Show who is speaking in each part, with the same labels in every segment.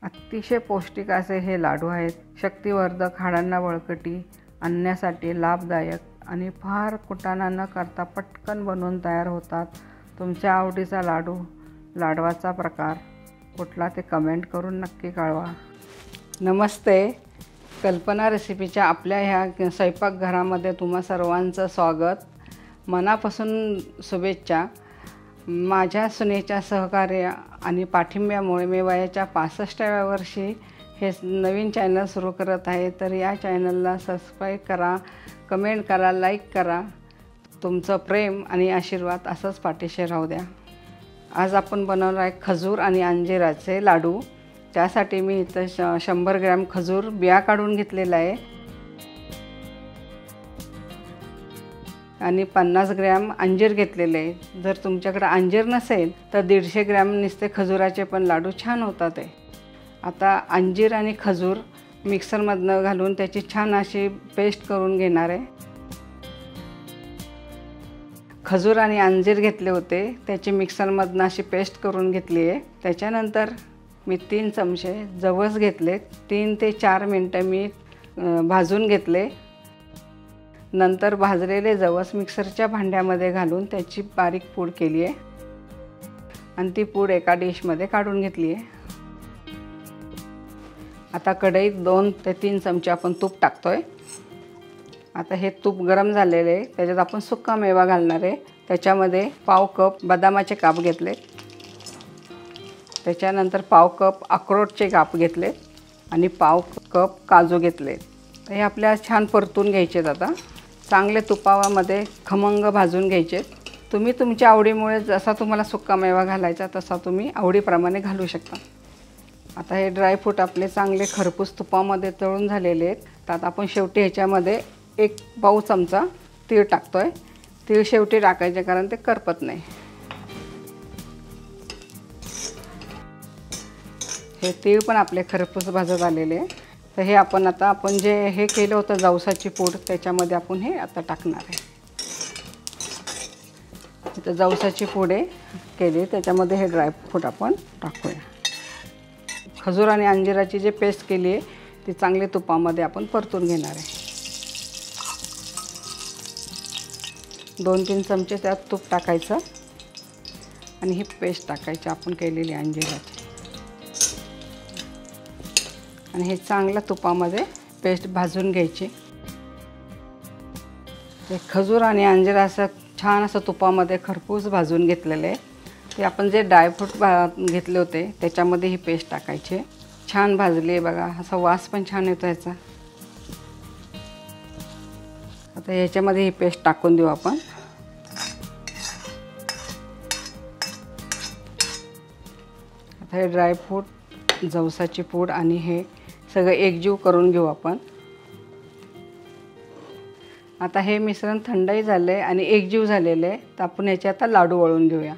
Speaker 1: अतिशय पौष्टिक असे हे लाडू आहेत। शक्तिवर्धक, हाडांना बळकटी आणण्यासाठी लाभदायक आणि फार कुटाणा न करता पटकन बनवून तयार होतात। तुमच्या आवडीचा लाडवाचा प्रकार कुठला ते कमेंट करून नक्की कळवा। नमस्ते, कल्पना रेसिपीच्या आपल्या ह्या स्वयंपाकघरामध्ये तुम्हा सर्वांचं स्वागत। मनापासून शुभेच्छा। माझ्या सुनेच्या सहकार्य आणि पाठिंब्यामुळे मी वयाच्या 65व्या वर्षी हे नवीन चॅनल सुरू करत आहे। तर या चॅनलला सबस्क्राईब करा, कमेंट करा, लाईक करा। तुमचं प्रेम आणि आशीर्वाद असंच पाठीशी राहू द्या। आज आपण बनवणार आहे खजूर आणि अंजिराचे लाडू। त्यासाठी मी इथं 100 ग्रॅम खजूर बिया काढून घेतलेला आहे आणि 50 ग्रॅम अंजीर घेतलेले आहे। जर तुमच्याकडे अंजीर नसेल तर 150 ग्रॅम नुसते खजुराचे पण लाडू छान होतात। आता अंजीर आणि खजूर मिक्सरमधनं घालून त्याची छान अशी पेस्ट करून घेणार आहे। खजूर आणि अंजीर घेतले होते, त्याची मिक्सरमधनं अशी पेस्ट करून घेतली आहे। त्याच्यानंतर मी 3 चमचे जवस घेतले, 3 ते 4 मिनिटं मी भाजून घेतले। नंतर भाजलेले जवस मिक्सरच्या भांड्यामध्ये घालून त्याची बारीक पूड केली आहे आणि ती पूड एका डिशमध्ये काढून घेतली आहे। आता कढईत 2 ते 3 चमचे आपण तूप टाकतोय। आता हे तूप गरम झालेले आहे, त्याच्यात आपण सुका मेवा घालणार आहे। त्याच्यामध्ये पाव कप बदामाचे काप घेतले, त्याच्यानंतर पाव कप अक्रोडचे काप घेतले आणि पाव कप काजू घेतले। हे आपल्याला छान परतून घ्यायचे आहेत। आता चांगले तुपामध्ये खमंग भाजून घ्यायचे। तुम्ही तुमच्या आवडीमुळे जसा तुम्हाला सुका मेवा घालायचा तसा तुम्ही आवडीप्रमाणे घालू शकता। आता हे ड्रायफ्रूट आपले चांगले खरपूस तुपामध्ये तळून झालेले आहेत। तर आपण शेवटी ह्याच्यामध्ये 1 पाव चमचा तीळ टाकतोय। तीळ शेवटी टाकायचे कारण ते करपत नाही। हे तीळ पण आपले खरपूस भाजत आलेले आहे। तर हे आपण जे हे केलं होतं जवसाची पूड त्याच्यामध्ये आपण हे आता टाकणार आहे। इथं जवसाची पूड केली, त्याच्यामध्ये हे ड्रायफ्रूट आपण टाकूया। खजूर आणि अंजिराची जी पेस्ट केली आहे ती चांगली तुपामध्ये आपण परतून घेणार आहे। 2-3 चमचे त्यात तूप टाकायचं आणि ही पेस्ट टाकायची आपण केलेली अंजिराची आणि हे चांगलं तुपामध्ये पेस्ट भाजून घ्यायची। ते खजूर आणि अंजीर असं छान असं तुपामध्ये खरपूस भाजून घेतलेले आहे। ते आपण जे ड्रायफ्रूट घेतले होते त्याच्यामध्ये ही पेस्ट टाकायची। छान भाजली आहे बघा, असा वास पण छान येतो याचा। आता याच्यामध्ये ही पेस्ट टाकून देऊ आपण। आता हे ड्रायफ्रूट, जवसाची पूड आणि हे सगळं एकजीव करून घेऊ आपण। आता हे मिश्रण थंडही झाले आणि एकजीव झालेले आहे, तर आपण याचे आता लाडू वळून घेऊया।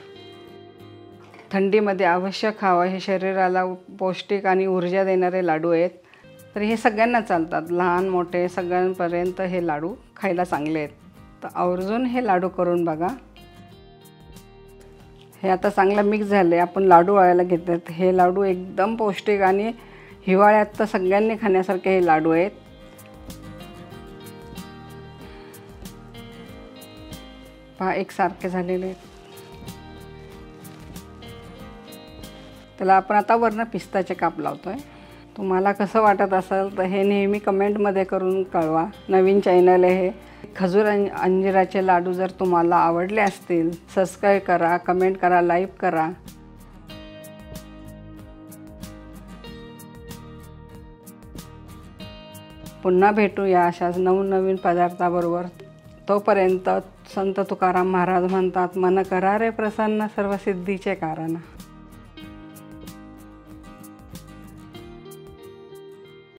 Speaker 1: थंडीमध्ये अवश्य खावा, हे शरीराला पौष्टिक आणि ऊर्जा देणारे लाडू आहेत। तर हे सगळ्यांना चालतात, लहान मोठे सगळ्यांपर्यंत हे लाडू खायला चांगले आहेत। तर आवर्जून हे लाडू करून बघा। हे आता चांगलं मिक्स झाले, आपण लाडू वळायला घेतात। हे लाडू एकदम पौष्टिक आणि हिवाळ्यात तर सगळ्यांनी खाण्यासारखे हे लाडू आहेत। पहा एकसारखे झालेले आहेत। त्याला आपण आता वरनं पिस्ताचे काप लावतोय। तुम्हाला कसं वाटत असेल तर हे नेहमी कमेंटमध्ये करून कळवा। नवीन चॅनल आहे हे। खजूर आणि अंजिराचे लाडू जर तुम्हाला आवडले असतील सबस्क्राईब करा, कमेंट करा, लाईक करा। पुन्हा भेटूया अशाच नवनवीन पदार्थाबरोबर। तोपर्यंत संत तुकाराम महाराज म्हणतात, मन करा रे प्रसन्न सर्व सिद्धीचे कारण।